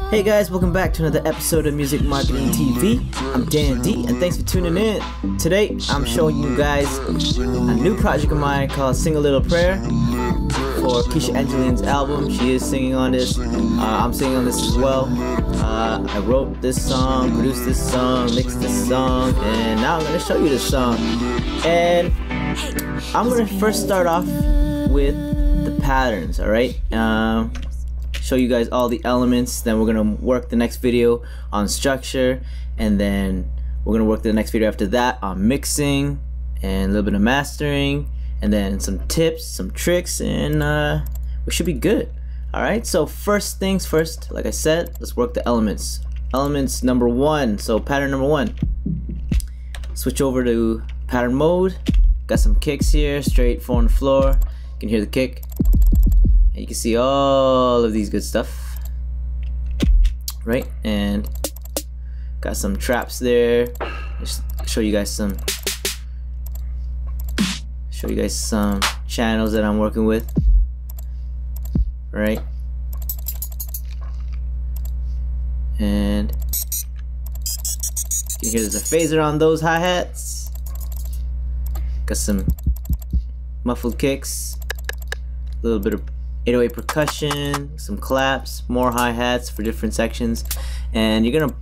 Hey guys, welcome back to another episode of Music Marketing TV. I'm Dan D, and thanks for tuning in. Today, I'm showing you guys a new project of mine called Sing a Little Prayer for Keisha Angeline's album. She is singing on this. I'm singing on this as well. I wrote this song, produced this song, mixed this song, and now I'm going to show you this song. And I'm going to first start off with the patterns, alright? Show you guys all the elements, then we're gonna work the next video on structure, and then we're gonna work the next video after that on mixing and a little bit of mastering, and then some tips, some tricks, and we should be good. Alright, so first things first, like I said, let's work the elements. Elements number one, so pattern number one. Switch over to pattern mode. Got some kicks here, straight 4 on the floor. You can hear the kick. You can see all of these good stuff, right? And got some traps there. Just show you guys some channels that I'm working with, right? And you can hear there's a phaser on those hi-hats. Got some muffled kicks, a little bit of 808 percussion, some claps, more hi-hats for different sections, and you're gonna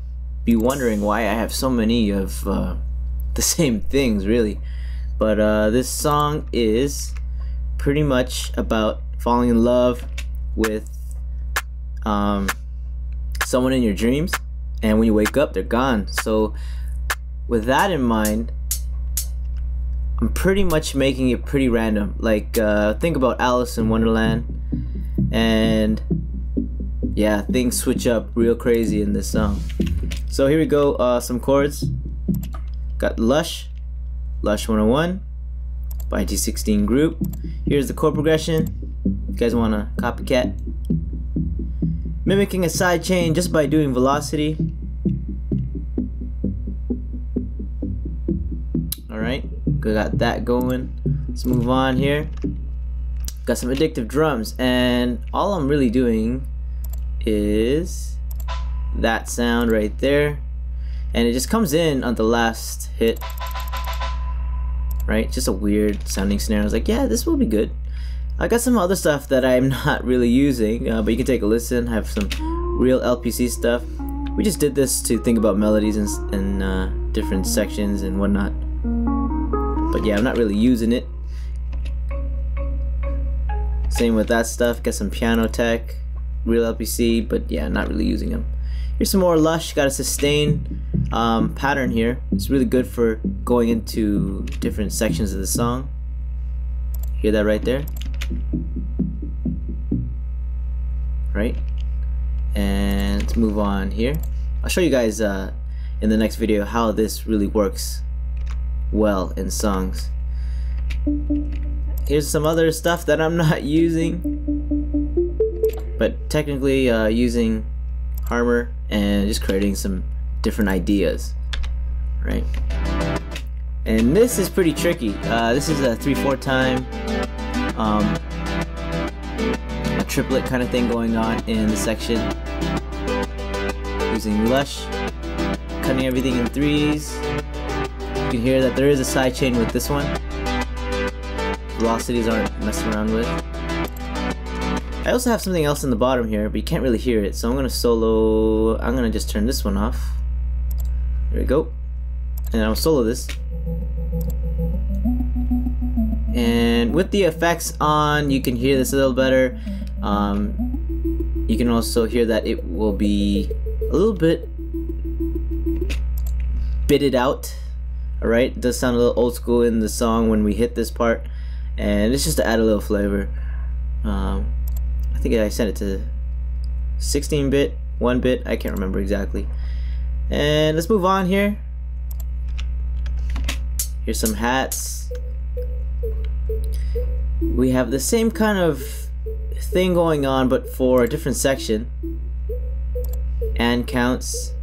be wondering why I have so many of the same things, really. But this song is pretty much about falling in love with someone in your dreams, and when you wake up, they're gone. So with that in mind, I'm pretty much making it pretty random. Like think about Alice in Wonderland, and yeah, things switch up real crazy in this song. So here we go, some chords. Got Lush 101 by G16 Group. Here's the chord progression. You guys wanna copycat? Mimicking a side chain just by doing velocity. Alright, got that going. Let's move on here. Got some addictive drums, and all I'm really doing is that sound right there, and it just comes in on the last hit, right? Just a weird sounding snare. I was like, yeah, this will be good. I got some other stuff that I'm not really using, but you can take a listen. I have some real LPC stuff. We just did this to think about melodies and different sections and whatnot. But yeah, I'm not really using it. Same with that stuff. Got some piano tech, real LPC, but yeah, not really using them. Here's some more Lush. Got a sustain pattern here. It's really good for going into different sections of the song. Hear that right there? Right? And let's move on here. I'll show you guys in the next video how this really works well in songs. Here's some other stuff that I'm not using, but technically using Harmor and just creating some different ideas, right? And this is pretty tricky. This is a 3/4 time, a triplet kind of thing going on in the section. Using Lush, cutting everything in threes. You can hear that there is a side chain with this one. Velocities aren't messing around with. I also have something else in the bottom here, but you can't really hear it, so I'm gonna solo. I'm gonna just turn this one off. There we go. And I'll solo this. And with the effects on, you can hear this a little better. You can also hear that it will be a little bit bitted out. Alright, it does sound a little old school in the song when we hit this part, and it's just to add a little flavor. I think I set it to 16-bit, 1-bit, I can't remember exactly. And let's move on here. Here's some hats. We have the same kind of thing going on, but for a different section. And counts.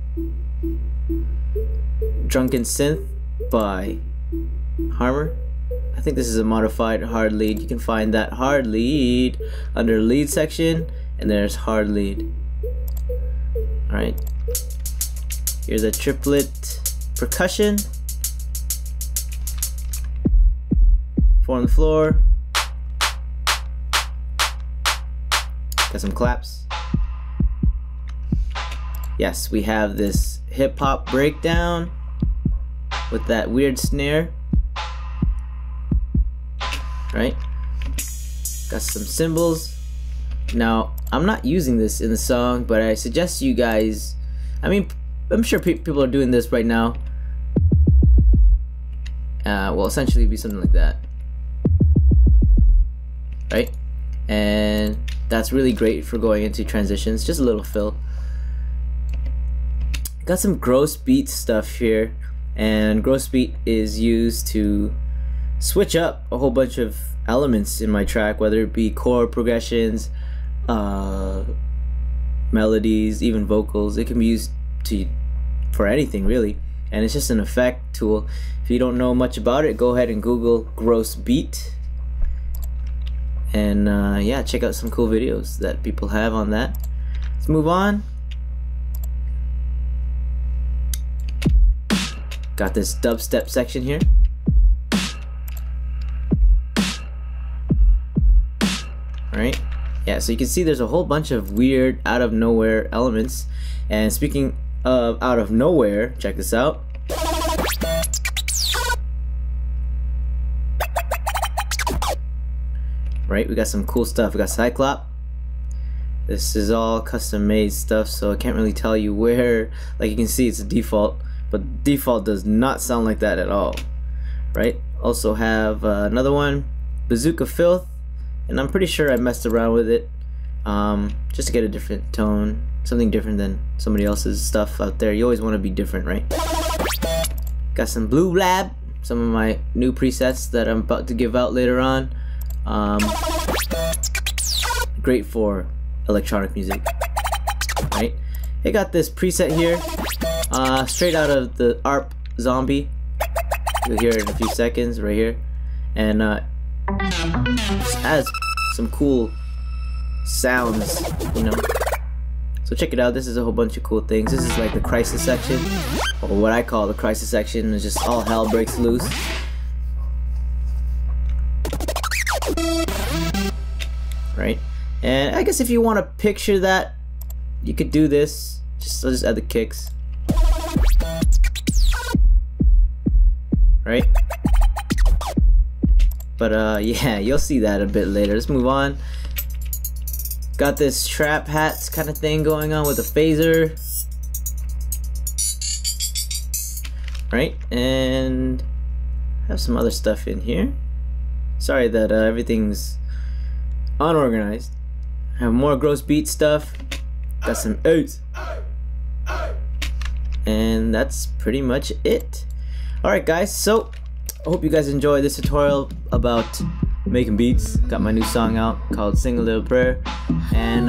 Drunken Synth by Harmor. I think this is a modified hard lead. You can find that hard lead under lead section, and there's hard lead. Alright. Here's a triplet percussion. 4 on the floor. Got some claps. Yes, we have this hip hop breakdown with that weird snare. Right? Got some cymbals. Now, I'm not using this in the song, but I suggest you guys, I mean, I'm sure people are doing this right now. Well, essentially be something like that. Right? And that's really great for going into transitions. Just a little fill. Got some gross beat stuff here, and gross beat is used to switch up a whole bunch of elements in my track, whether it be chord progressions, melodies, even vocals. It can be used for anything really, and it's just an effect tool. If you don't know much about it, go ahead and Google gross beat, and yeah, check out some cool videos that people have on that. Let's move on. Got this dubstep section here. Alright, yeah, so you can see there's a whole bunch of weird out of nowhere elements. And speaking of out of nowhere, check this out. Right, we got some cool stuff. We got Cyclop. This is all custom made stuff, so I can't really tell you where. Like you can see, it's a default, but default does not sound like that at all. Right, also have another one, Bazooka Filth. And I'm pretty sure I messed around with it just to get a different tone, something different than somebody else's stuff out there. You always want to be different, right? Got some Blue Lab, some of my new presets that I'm about to give out later on. Great for electronic music, right? I got this preset here, straight out of the ARP Zombie. You'll hear it in a few seconds right here, and just adds some cool sounds, you know. So check it out. This is a whole bunch of cool things. This is like the crisis section, or what I call the crisis section. It's just all hell breaks loose. Right? And I guess if you want to picture that, you could do this. I'll just add the kicks. Right? But yeah, you'll see that a bit later. Let's move on. Got this trap hats kind of thing going on with a phaser. Right? And have some other stuff in here. Sorry that everything's unorganized. Have more gross beat stuff. Got some oats. And that's pretty much it. Alright guys, so I hope you guys enjoyed this tutorial about making beats. Got my new song out called Sing a Little Prayer. And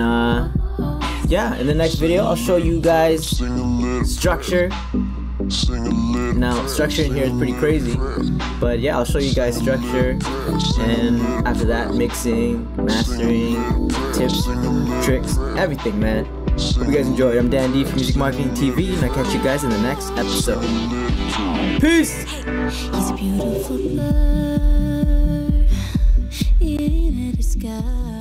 yeah, in the next video I'll show you guys structure. Now structure in here is pretty crazy, but yeah, I'll show you guys structure, and after that mixing, mastering, tips, tricks, everything, man. Hope you guys enjoyed. I'm Dan D from Music Marketing TV, and I'll catch you guys in the next episode. Peace! He's a beautiful bird in the sky.